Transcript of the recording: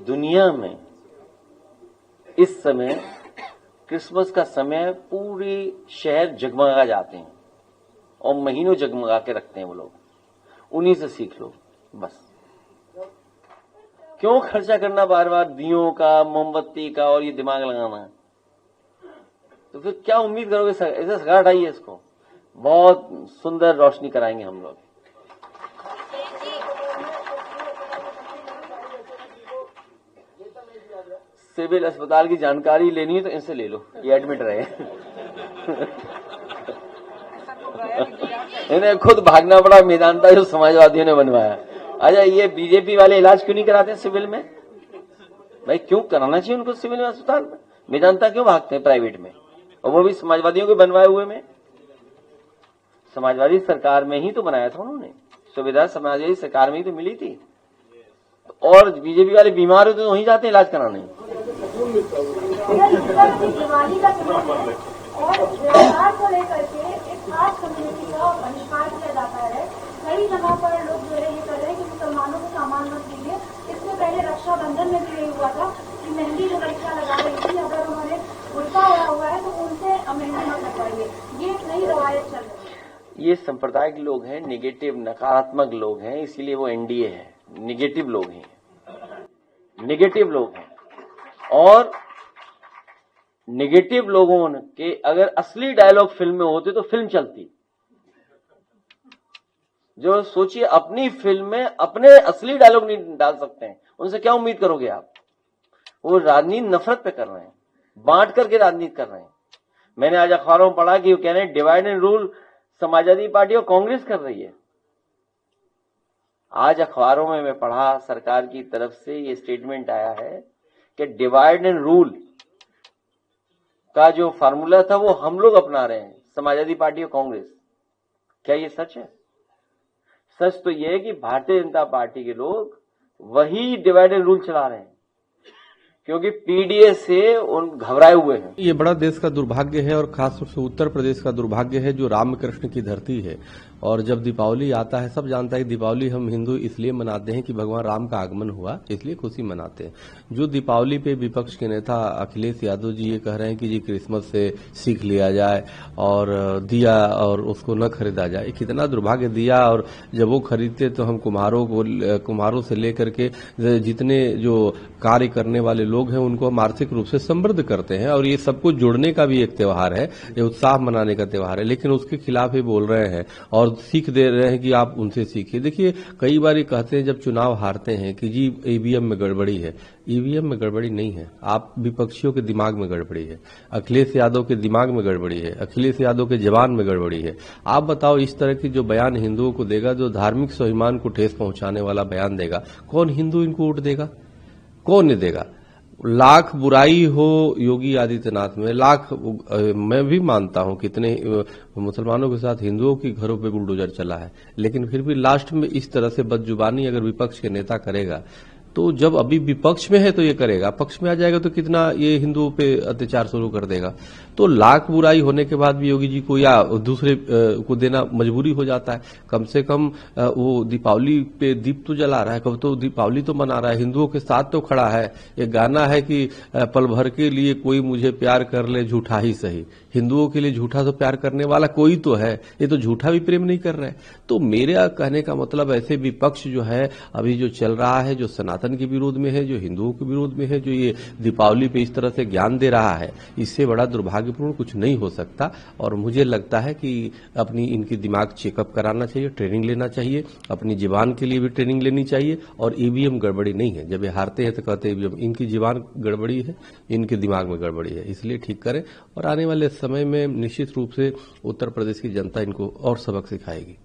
दुनिया में इस समय क्रिसमस का समय पूरे शहर जगमगा जाते हैं और महीनों जगमगा के रखते हैं वो लोग। उन्हीं से सीख लो बस। क्यों खर्चा करना बार बार दियों का, मोमबत्ती का और ये दिमाग लगाना है? तो फिर क्या उम्मीद करोगे? ऐसे सगा हटाइए इसको, बहुत सुंदर रोशनी कराएंगे हम लोग। सिविल अस्पताल की जानकारी लेनी है तो इनसे ले लो, ये एडमिट रहे। इन्हें खुद भागना पड़ा मेदांता जो समाजवादियों ने बनवाया। अच्छा, ये बीजेपी वाले इलाज क्यों नहीं कराते सिविल में? भाई क्यों कराना चाहिए उनको सिविल में, अस्पताल में? मेदांता क्यों भागते हैं प्राइवेट में, और वो भी समाजवादियों के बनवाए हुए में? समाजवादी सरकार में ही तो बनाया था उन्होंने, सुविधा समाजवादी सरकार में ही तो मिली थी। और बीजेपी वाले बीमार होते तो वहीं जाते हैं इलाज कराने। दिवाली का समय है और त्योहार को लेकर के एक खास कम्युनिटी का बहिष्कार किया जाता है। कई जगह पर लोग जो है ये कर रहे हैं कि मुसलमानों को सामान मत दीजिए। इससे पहले रक्षाबंधन में भी यही हुआ था कि मेहंदी जो लड़कियां लगा रही थी, अगर उन्होंने बुर्का ओढ़ा हुआ है तो उनसे मेहंदी मत लगवाइए। ये एक नई रवायत चल रही है। ये सांप्रदायिक लोग हैं, निगेटिव नकारात्मक लोग हैं, इसीलिए वो एनडीए है। निगेटिव लोग हैं, निगेटिव लोग हैं। और निगेटिव लोगों के अगर असली डायलॉग फिल्म में होते तो फिल्म चलती। जो सोचिए अपनी फिल्म में अपने असली डायलॉग नहीं डाल सकते हैं, उनसे क्या उम्मीद करोगे आप? वो राजनीति नफरत पे कर रहे हैं, बांट करके राजनीति कर रहे हैं। मैंने आज अखबारों में पढ़ा कि वो कह रहे हैं divide and rule Samajwadi party और कांग्रेस कर रही है। आज अखबारों में मैं पढ़ा, सरकार की तरफ से ये स्टेटमेंट आया है कि डिवाइड एंड रूल का जो फार्मूला था वो हम लोग अपना रहे हैं, समाजवादी पार्टी और कांग्रेस। क्या ये सच है? सच तो ये है कि भारतीय जनता पार्टी के लोग वही डिवाइड एंड रूल चला रहे हैं, क्योंकि पीडीए से उन घबराए हुए हैं। ये बड़ा देश का दुर्भाग्य है और खासतौर से उत्तर प्रदेश का दुर्भाग्य है, जो रामकृष्ण की धरती है। और जब दीपावली आता है, सब जानता है कि दीपावली हम हिंदू इसलिए मनाते हैं कि भगवान राम का आगमन हुआ, इसलिए खुशी मनाते हैं। जो दीपावली पे विपक्ष के नेता अखिलेश यादव जी ये कह रहे हैं कि जी क्रिसमस से सीख लिया जाए और दिया और उसको न खरीदा जाए, कितना दुर्भाग्य। दिया और जब वो खरीदते तो हम कुम्हारों से लेकर के जितने जो कार्य करने वाले लोग हैं उनको हम आर्थिक रूप से समृद्ध करते हैं, और ये सबको जोड़ने का भी एक त्योहार है, ये उत्साह मनाने का त्योहार है। लेकिन उसके खिलाफ ही बोल रहे हैं और सीख दे रहे हैं कि आप उनसे सीखिए। देखिए, कई बार ये कहते हैं जब चुनाव हारते हैं कि जी ईवीएम में गड़बड़ी है। ईवीएम में गड़बड़ी नहीं है, आप विपक्षियों के दिमाग में गड़बड़ी है, अखिलेश यादव के दिमाग में गड़बड़ी है, अखिलेश यादव के जवान में गड़बड़ी है। आप बताओ, इस तरह की जो बयान हिंदुओं को देगा, जो धार्मिक स्वाभिमान को ठेस पहुंचाने वाला बयान देगा, कौन हिंदू इनको वोट देगा? कौन नहीं देगा? लाख बुराई हो योगी आदित्यनाथ में, लाख मैं भी मानता हूं कितने मुसलमानों के साथ हिंदुओं की घरों पे बुलडोजर चला है, लेकिन फिर भी लास्ट में इस तरह से बदजुबानी अगर विपक्ष के नेता करेगा, तो जब अभी विपक्ष में है तो ये करेगा, पक्ष में आ जाएगा तो कितना ये हिंदुओं पे अत्याचार शुरू कर देगा। तो लाख बुराई होने के बाद भी योगी जी को या दूसरे को देना मजबूरी हो जाता है। कम से कम वो दीपावली पे दीप तो जला रहा है, कब तो दीपावली तो मना रहा है, हिंदुओं के साथ तो खड़ा है। एक गाना है कि पल भर के लिए कोई मुझे प्यार कर ले झूठा ही सही। हिंदुओं के लिए झूठा तो प्यार करने वाला कोई तो है, ये तो झूठा भी प्रेम नहीं कर रहा है। तो मेरा कहने का मतलब ऐसे विपक्ष जो है अभी जो चल रहा है, जो सनातन के विरोध में है, जो हिंदुओं के विरोध में है, जो ये दीपावली पे इस तरह से ज्ञान दे रहा है, इससे बड़ा दुर्भाग्यपूर्ण कुछ नहीं हो सकता। और मुझे लगता है कि अपनी इनकी दिमाग चेकअप कराना चाहिए, ट्रेनिंग लेना चाहिए, अपनी जीवान के लिए भी ट्रेनिंग लेनी चाहिए। और ईवीएम गड़बड़ी नहीं है, जब ये हारते हैं तो कहते हैं इनकी जीवान गड़बड़ी है, इनके दिमाग में गड़बड़ी है, इसलिए ठीक करें। और आने वाले समय में निश्चित रूप से उत्तर प्रदेश की जनता इनको और सबक सिखाएगी।